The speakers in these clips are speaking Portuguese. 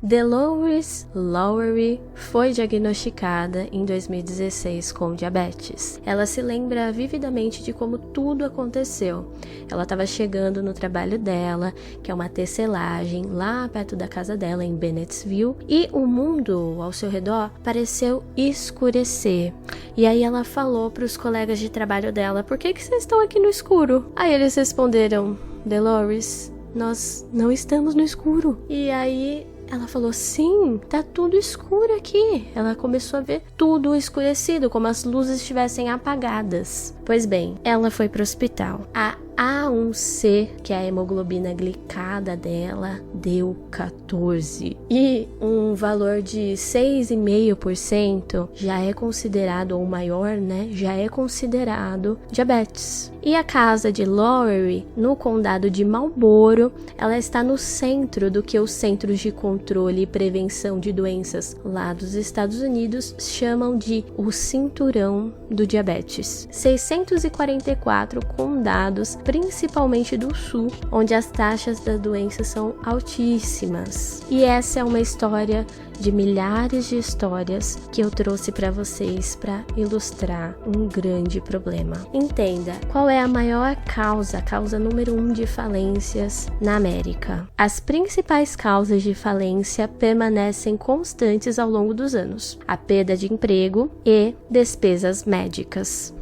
Dolores Lowery foi diagnosticada em 2016 com diabetes. Ela se lembra vividamente de como tudo aconteceu. Ela estava chegando no trabalho dela, que é uma tecelagem lá perto da casa dela em Bennettsville, e o mundo ao seu redor pareceu escurecer. E aí ela falou para os colegas de trabalho dela: por que vocês estão aqui no escuro? Aí eles responderam: Dolores, nós não estamos no escuro. E aí ela falou: sim, tá tudo escuro aqui. Ela começou a ver tudo escurecido, como as luzes estivessem apagadas. Pois bem, ela foi pro hospital. A A1C, que é a hemoglobina glicada dela, deu 14. E um valor de 6,5% já é considerado, ou maior, né? Já é considerado diabetes. E a casa de Lowery, no condado de Marlboro, ela está no centro do que os Centros de Controle e Prevenção de Doenças lá dos Estados Unidos chamam de o cinturão do diabetes. 644 condados, principalmente do sul, onde as taxas da doença são altíssimas. E essa é uma história de milhares de histórias que eu trouxe para vocês para ilustrar um grande problema. Entenda, qual é a maior causa número 1 de falências na América? As principais causas de falência permanecem constantes ao longo dos anos: a perda de emprego e despesas médicas.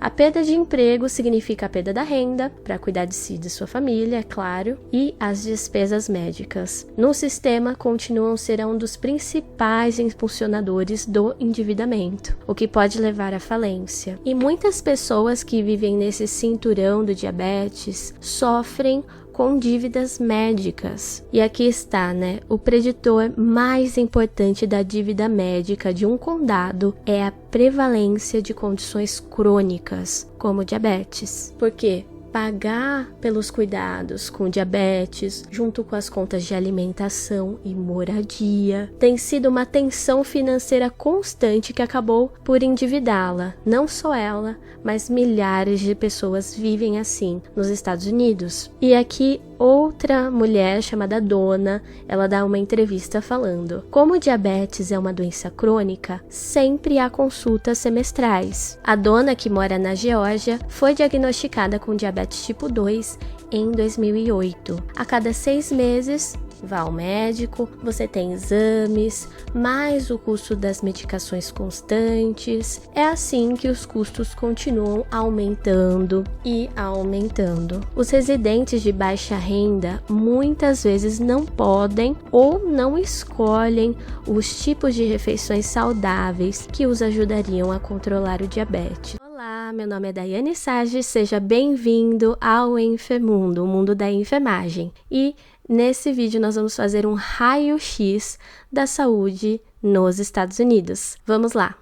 A perda de emprego significa a perda da renda para cuidar de si e de sua família, é claro, e as despesas médicas no sistema continuam ser um dos principais impulsionadores do endividamento, o que pode levar à falência. E muitas pessoas que vivem nesse cinturão do diabetes sofrem com dívidas médicas. E aqui está, né? O preditor mais importante da dívida médica de um condado é a prevalência de condições crônicas, como diabetes. Por quê? Pagar pelos cuidados com diabetes, junto com as contas de alimentação e moradia, tem sido uma tensão financeira constante que acabou por endividá-la. Não só ela, mas milhares de pessoas vivem assim nos Estados Unidos. E aqui outra mulher chamada Donna, ela dá uma entrevista falando: como diabetes é uma doença crônica, sempre há consultas semestrais. A Donna, que mora na Geórgia, foi diagnosticada com diabetes tipo 2 em 2008. A cada 6 meses, vá ao médico, você tem exames, mais o custo das medicações constantes. É assim que os custos continuam aumentando e aumentando. Os residentes de baixa renda muitas vezes não podem ou não escolhem os tipos de refeições saudáveis que os ajudariam a controlar o diabetes. Olá, meu nome é Daiane Sage, seja bem-vindo ao Enfermundo, o mundo da enfermagem. E nesse vídeo nós vamos fazer um raio-x da saúde nos Estados Unidos. Vamos lá!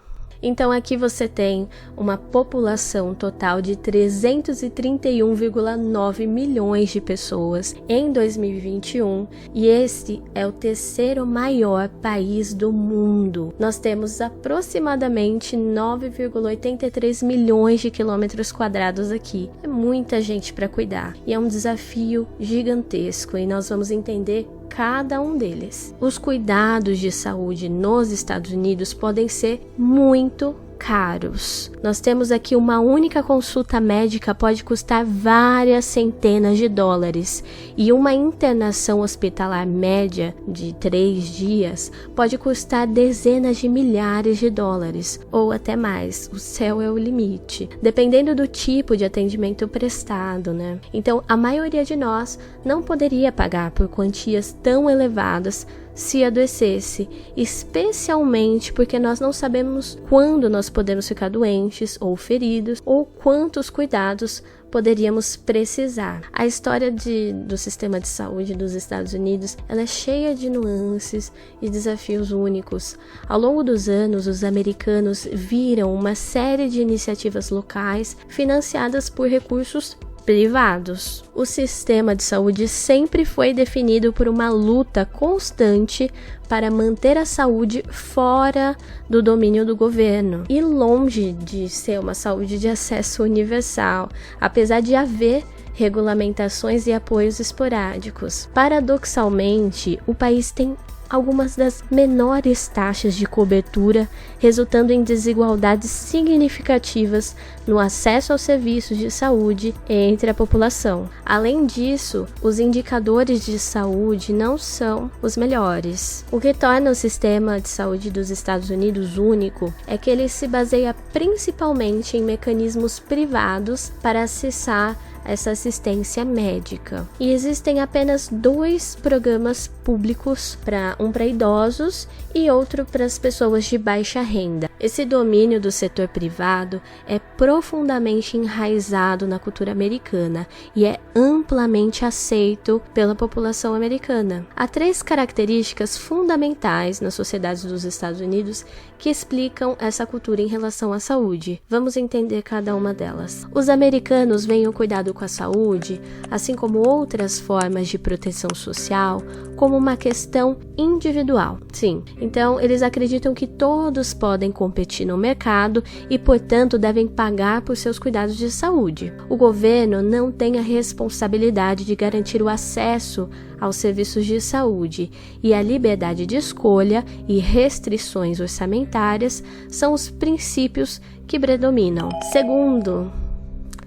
Então aqui você tem uma população total de 331,9 milhões de pessoas em 2021 e esse é o terceiro maior país do mundo. Nós temos aproximadamente 9,83 milhões de quilômetros quadrados aqui. É muita gente para cuidar e é um desafio gigantesco e nós vamos entender cada um deles. Os cuidados de saúde nos Estados Unidos podem ser muito caros. Nós temos aqui uma única consulta médica pode custar várias centenas de dólares e uma internação hospitalar média de 3 dias pode custar dezenas de milhares de dólares ou até mais. O céu é o limite, dependendo do tipo de atendimento prestado, né? Então, a maioria de nós não poderia pagar por quantias tão elevadas se adoecesse, especialmente porque nós não sabemos quando nós podemos ficar doentes ou feridos ou quantos cuidados poderíamos precisar. A história do sistema de saúde dos Estados Unidos, ela é cheia de nuances e desafios únicos. Ao longo dos anos, os americanos viram uma série de iniciativas locais financiadas por recursos privados. O sistema de saúde sempre foi definido por uma luta constante para manter a saúde fora do domínio do governo e longe de ser uma saúde de acesso universal, apesar de haver regulamentações e apoios esporádicos. Paradoxalmente, o país tem algumas das menores taxas de cobertura, resultando em desigualdades significativas no acesso aos serviços de saúde entre a população. Além disso, os indicadores de saúde não são os melhores. O que torna o sistema de saúde dos Estados Unidos único é que ele se baseia principalmente em mecanismos privados para acessar essa assistência médica. E existem apenas 2 programas públicos, um para idosos e outro para as pessoas de baixa renda. Esse domínio do setor privado é profundamente enraizado na cultura americana e é amplamente aceito pela população americana. Há 3 características fundamentais na sociedade dos Estados Unidos que explicam essa cultura em relação à saúde. Vamos entender cada uma delas. Os americanos veem o cuidado com a saúde, assim como outras formas de proteção social, como uma questão individual. Sim, então eles acreditam que todos podem competir no mercado e, portanto, devem pagar por seus cuidados de saúde. O governo não tem a responsabilidade de garantir o acesso aos serviços de saúde, e a liberdade de escolha e restrições orçamentárias são os princípios que predominam. Segundo,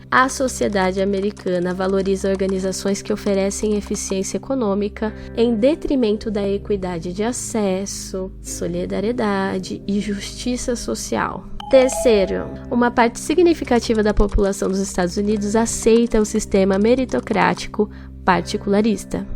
a sociedade americana valoriza organizações que oferecem eficiência econômica em detrimento da equidade de acesso, solidariedade e justiça social. Terceiro, uma parte significativa da população dos Estados Unidos aceita o sistema meritocrático particularista,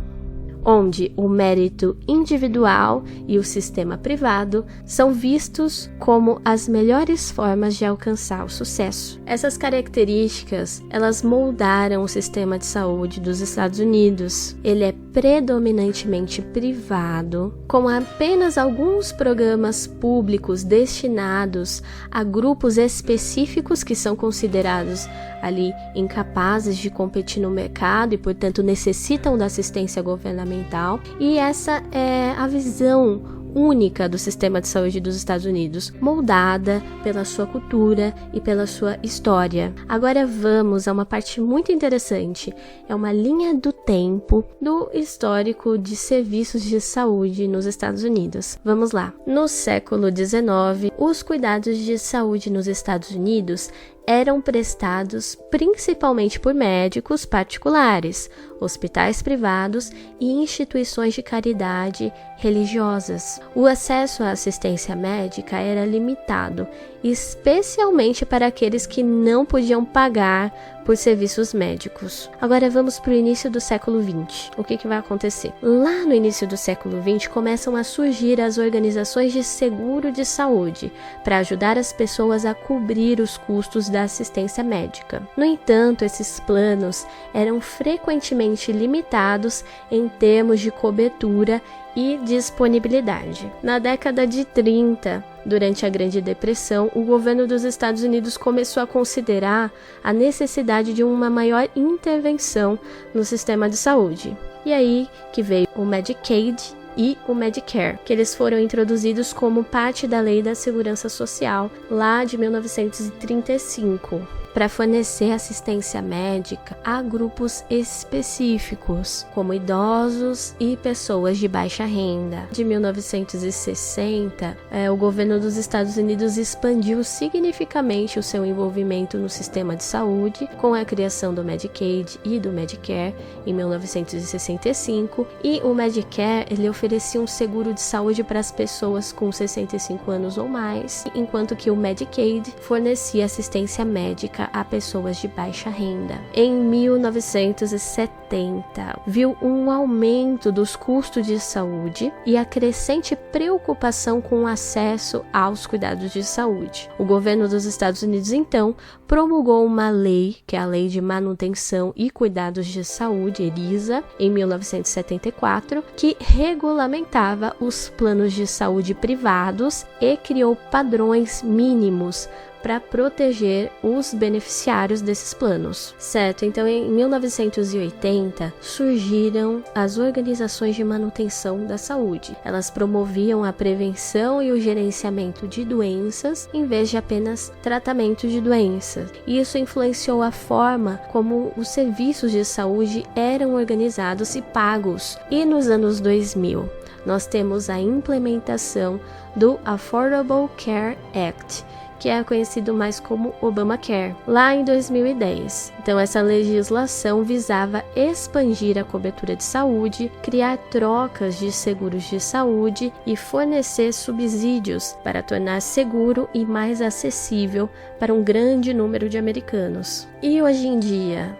onde o mérito individual e o sistema privado são vistos como as melhores formas de alcançar o sucesso. Essas características, elas moldaram o sistema de saúde dos Estados Unidos. Ele é predominantemente privado, com apenas alguns programas públicos destinados a grupos específicos que são considerados ali incapazes de competir no mercado e, portanto, necessitam da assistência governamental. E essa é a visão única do sistema de saúde dos Estados Unidos, moldada pela sua cultura e pela sua história. Agora vamos a uma parte muito interessante. É uma linha do tempo do histórico de serviços de saúde nos Estados Unidos. Vamos lá. No século XIX, os cuidados de saúde nos Estados Unidos eram prestados principalmente por médicos particulares, hospitais privados e instituições de caridade religiosas. O acesso à assistência médica era limitado, especialmente para aqueles que não podiam pagar por serviços médicos. Agora vamos para o início do século XX. O que vai acontecer? Lá no início do século XX começam a surgir as organizações de seguro de saúde para ajudar as pessoas a cobrir os custos da assistência médica. No entanto, esses planos eram frequentemente limitados em termos de cobertura e disponibilidade. Na década de 30, durante a Grande Depressão, o governo dos Estados Unidos começou a considerar a necessidade de uma maior intervenção no sistema de saúde. E aí que veio o Medicaid e o Medicare, que eles foram introduzidos como parte da Lei da Segurança Social lá de 1935. Para fornecer assistência médica a grupos específicos, como idosos e pessoas de baixa renda. De 1960, o governo dos Estados Unidos expandiu significativamente o seu envolvimento no sistema de saúde, com a criação do Medicaid e do Medicare em 1965, e o Medicare ele oferecia um seguro de saúde para as pessoas com 65 anos ou mais, enquanto que o Medicaid fornecia assistência médica a pessoas de baixa renda. Em 1970, viu um aumento dos custos de saúde e a crescente preocupação com o acesso aos cuidados de saúde. O governo dos Estados Unidos, então, promulgou uma lei, que é a Lei de Manutenção e Cuidados de Saúde, ERISA, em 1974, que regulamentava os planos de saúde privados e criou padrões mínimos para proteger os beneficiários desses planos, certo? Então, em 1980, surgiram as organizações de manutenção da saúde. Elas promoviam a prevenção e o gerenciamento de doenças, em vez de apenas tratamento de doenças. E isso influenciou a forma como os serviços de saúde eram organizados e pagos. E nos anos 2000, nós temos a implementação do Affordable Care Act, que é conhecido mais como Obamacare, lá em 2010. Então, essa legislação visava expandir a cobertura de saúde, criar trocas de seguros de saúde e fornecer subsídios para tornar seguro e mais acessível para um grande número de americanos. E hoje em dia,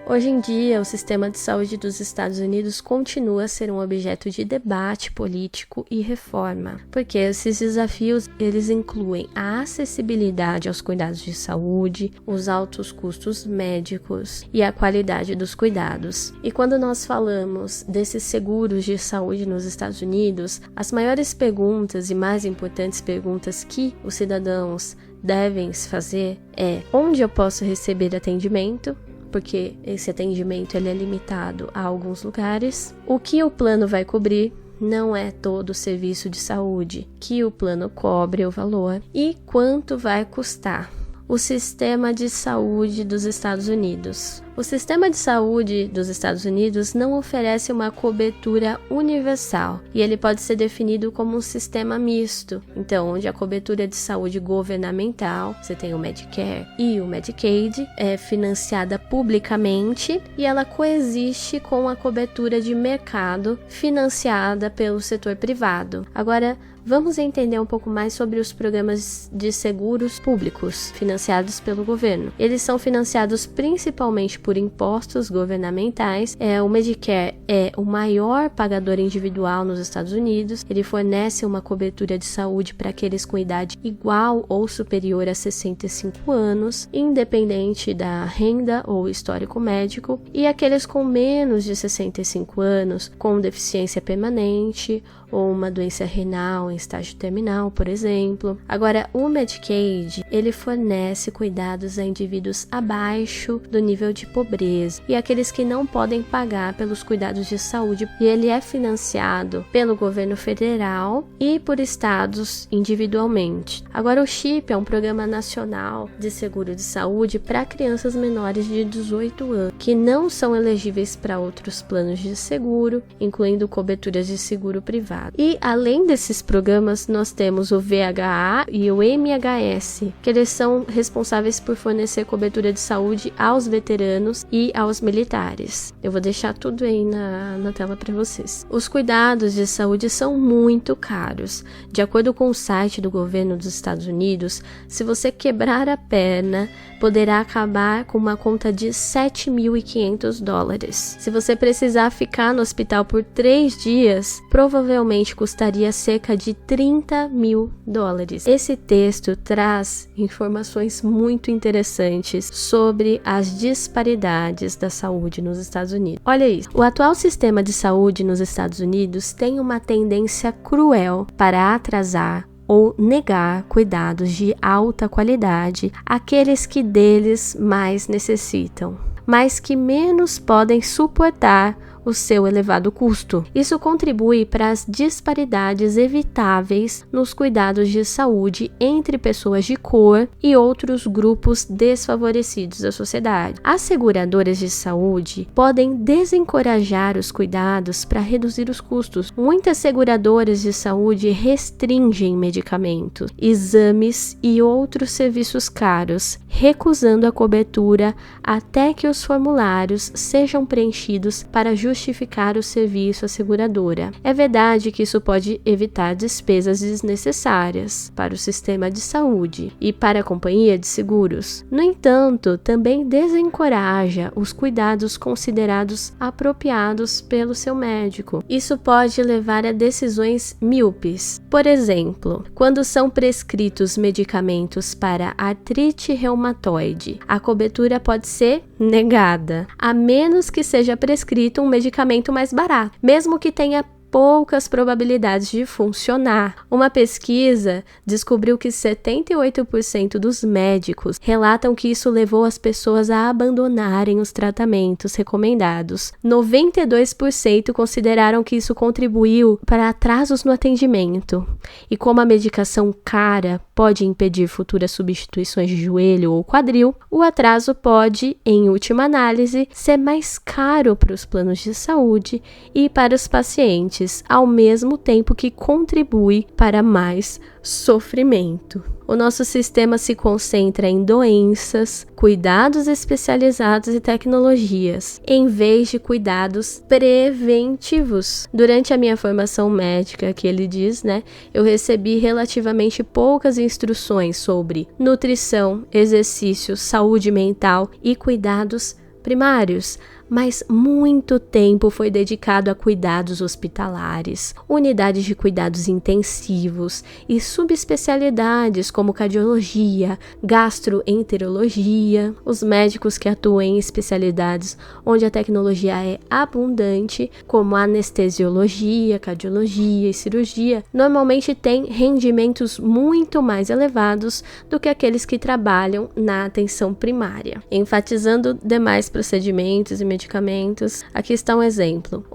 o sistema de saúde dos Estados Unidos continua a ser um objeto de debate político e reforma, porque esses desafios, eles incluem a acessibilidade aos cuidados de saúde, os altos custos médicos e a qualidade dos cuidados. E quando nós falamos desses seguros de saúde nos Estados Unidos, as maiores perguntas e mais importantes perguntas que os cidadãos devem se fazer é: onde eu posso receber atendimento? Porque esse atendimento ele é limitado a alguns lugares. O que o plano vai cobrir? Não é todo o serviço de saúde que o plano cobre o valor. E quanto vai custar o sistema de saúde dos Estados Unidos? O sistema de saúde dos Estados Unidos não oferece uma cobertura universal e ele pode ser definido como um sistema misto. Então, onde a cobertura de saúde governamental, você tem o Medicare e o Medicaid, é financiada publicamente e ela coexiste com a cobertura de mercado financiada pelo setor privado. Agora, vamos entender um pouco mais sobre os programas de seguros públicos financiados pelo governo. Eles são financiados principalmente por impostos governamentais. O Medicare é o maior pagador individual nos Estados Unidos. Ele fornece uma cobertura de saúde para aqueles com idade igual ou superior a 65 anos, independente da renda ou histórico médico, e aqueles com menos de 65 anos, com deficiência permanente ou uma doença renal em estágio terminal, por exemplo. Agora, o Medicaid, ele fornece cuidados a indivíduos abaixo do nível de pobreza e aqueles que não podem pagar pelos cuidados de saúde, e ele é financiado pelo governo federal e por estados individualmente. Agora, o CHIP é um programa nacional de seguro de saúde para crianças menores de 18 anos, que não são elegíveis para outros planos de seguro, incluindo coberturas de seguro privado. E além desses programas, nós temos o VHA e o MHS, que eles são responsáveis por fornecer cobertura de saúde aos veteranos e aos militares. Eu vou deixar tudo aí na tela para vocês. Os cuidados de saúde são muito caros. De acordo com o site do governo dos Estados Unidos, se você quebrar a perna, poderá acabar com uma conta de $7.500. Se você precisar ficar no hospital por 3 dias, provavelmente custaria cerca de $30 mil. Esse texto traz informações muito interessantes sobre as disparidades da saúde nos Estados Unidos. Olha isso. O atual sistema de saúde nos Estados Unidos tem uma tendência cruel para atrasar ou negar cuidados de alta qualidade àqueles que deles mais necessitam, mas que menos podem suportar o seu elevado custo. Isso contribui para as disparidades evitáveis nos cuidados de saúde entre pessoas de cor e outros grupos desfavorecidos da sociedade. As seguradoras de saúde podem desencorajar os cuidados para reduzir os custos. Muitas seguradoras de saúde restringem medicamentos, exames e outros serviços caros, recusando a cobertura até que os formulários sejam preenchidos para justificar o serviço à seguradora. É verdade que isso pode evitar despesas desnecessárias para o sistema de saúde e para a companhia de seguros. No entanto, também desencoraja os cuidados considerados apropriados pelo seu médico. Isso pode levar a decisões míopes. Por exemplo, quando são prescritos medicamentos para artrite reumatoide, a cobertura pode ser negada, a menos que seja prescrito um medicamento mais barato, mesmo que tenha poucas probabilidades de funcionar. Uma pesquisa descobriu que 78% dos médicos relatam que isso levou as pessoas a abandonarem os tratamentos recomendados. 92% consideraram que isso contribuiu para atrasos no atendimento. E como a medicação cara pode impedir futuras substituições de joelho ou quadril, o atraso pode, em última análise, ser mais caro para os planos de saúde e para os pacientes diabetes ao mesmo tempo que contribui para mais sofrimento. O nosso sistema se concentra em doenças, cuidados especializados e tecnologias, em vez de cuidados preventivos. Durante a minha formação médica, que ele diz, eu recebi relativamente poucas instruções sobre nutrição, exercício, saúde mental e cuidados primários, mas muito tempo foi dedicado a cuidados hospitalares, unidades de cuidados intensivos e subespecialidades como cardiologia, gastroenterologia. Os médicos que atuam em especialidades onde a tecnologia é abundante, como anestesiologia, cardiologia e cirurgia, normalmente têm rendimentos muito mais elevados do que aqueles que trabalham na atenção primária. Enfatizando demais procedimentos e medicamentos, aqui está um exemplo.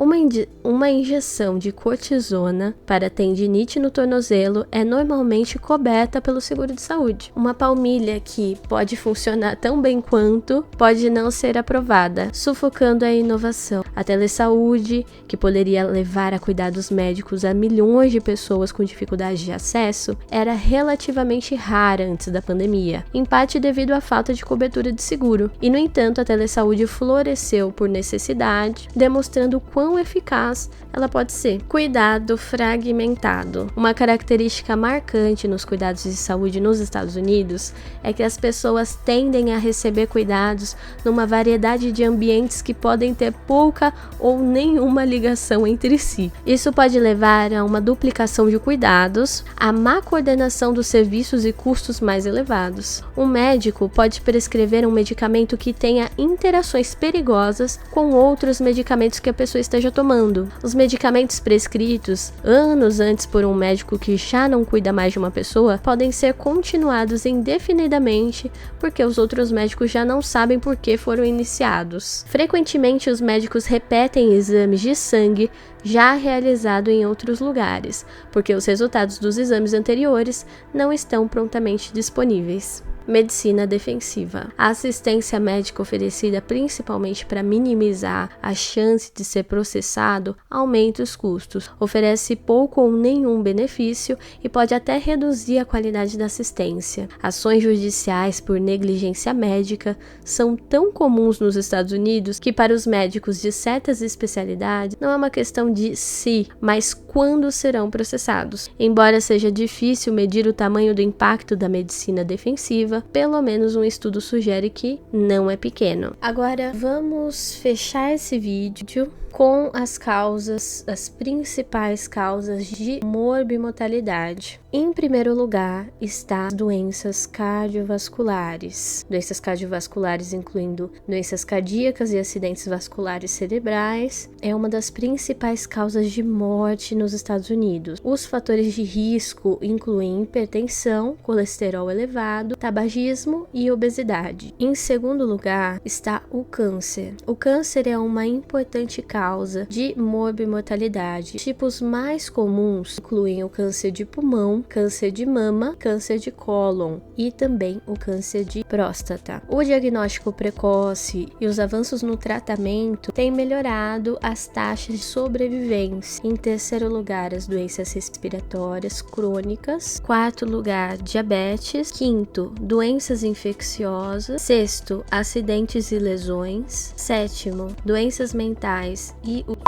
Uma injeção de cortisona para tendinite no tornozelo é normalmente coberta pelo seguro de saúde. Uma palmilha que pode funcionar tão bem quanto pode não ser aprovada, sufocando a inovação. A telesaúde, que poderia levar a cuidados médicos a milhões de pessoas com dificuldade de acesso, era relativamente rara antes da pandemia, em parte devido à falta de cobertura de seguro. E, no entanto, a telesaúde floresceu por necessidade, demonstrando o quão eficaz ela pode ser. Cuidado fragmentado. Uma característica marcante nos cuidados de saúde nos Estados Unidos é que as pessoas tendem a receber cuidados numa variedade de ambientes que podem ter pouca ou nenhuma ligação entre si. Isso pode levar a uma duplicação de cuidados, a má coordenação dos serviços e custos mais elevados. Um médico pode prescrever um medicamento que tenha interações perigosas com outros medicamentos que a pessoa esteja tomando. Os medicamentos prescritos anos antes por um médico que já não cuida mais de uma pessoa podem ser continuados indefinidamente porque os outros médicos já não sabem por que foram iniciados. Frequentemente, os médicos repetem exames de sangue já realizado em outros lugares, porque os resultados dos exames anteriores não estão prontamente disponíveis. Medicina defensiva. A assistência médica oferecida principalmente para minimizar a chance de ser processado aumenta os custos, oferece pouco ou nenhum benefício e pode até reduzir a qualidade da assistência. Ações judiciais por negligência médica são tão comuns nos Estados Unidos que, para os médicos de certas especialidades, não é uma questão de se, mas quando serão processados. Embora seja difícil medir o tamanho do impacto da medicina defensiva, pelo menos um estudo sugere que não é pequeno. Agora vamos fechar esse vídeo com as principais causas de morbimortalidade. Em primeiro lugar está as doenças cardiovasculares. Doenças cardiovasculares incluindo doenças cardíacas e acidentes vasculares cerebrais é uma das principais causas de morte nos Estados Unidos. Os fatores de risco incluem hipertensão, colesterol elevado, tabagismo e obesidade. Em segundo lugar está o câncer. O câncer é uma importante causa de morbimortalidade. Tipos mais comuns incluem o câncer de pulmão, câncer de mama, câncer de cólon e também o câncer de próstata. O diagnóstico precoce e os avanços no tratamento têm melhorado as taxas de sobrevivência. Em terceiro lugar, as doenças respiratórias crônicas. Quarto lugar, diabetes. Quinto, doenças infecciosas. Sexto, acidentes e lesões. Sétimo, doenças mentais e o suicídio.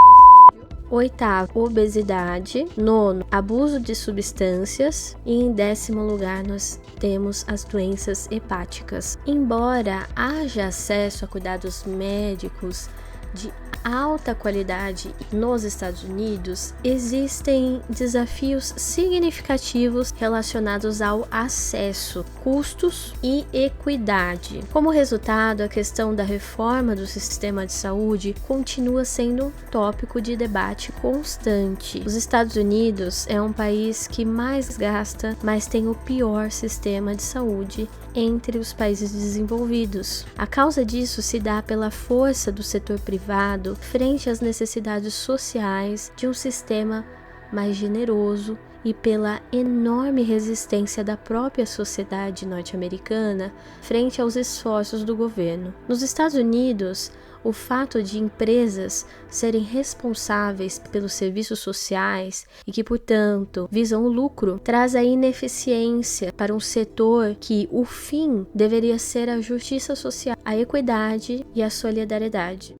Oitavo, obesidade. Nono, abuso de substâncias. E em décimo lugar, nós temos as doenças hepáticas. Embora haja acesso a cuidados médicos de alta qualidade nos Estados Unidos, existem desafios significativos relacionados ao acesso, custos e equidade. Como resultado, a questão da reforma do sistema de saúde continua sendo um tópico de debate constante. Os Estados Unidos é um país que mais gasta, mas tem o pior sistema de saúde entre os países desenvolvidos. A causa disso se dá pela força do setor privado frente às necessidades sociais de um sistema mais generoso e pela enorme resistência da própria sociedade norte-americana frente aos esforços do governo. Nos Estados Unidos, o fato de empresas serem responsáveis pelos serviços sociais e que, portanto, visam o lucro, traz a ineficiência para um setor que o fim deveria ser a justiça social, a equidade e a solidariedade.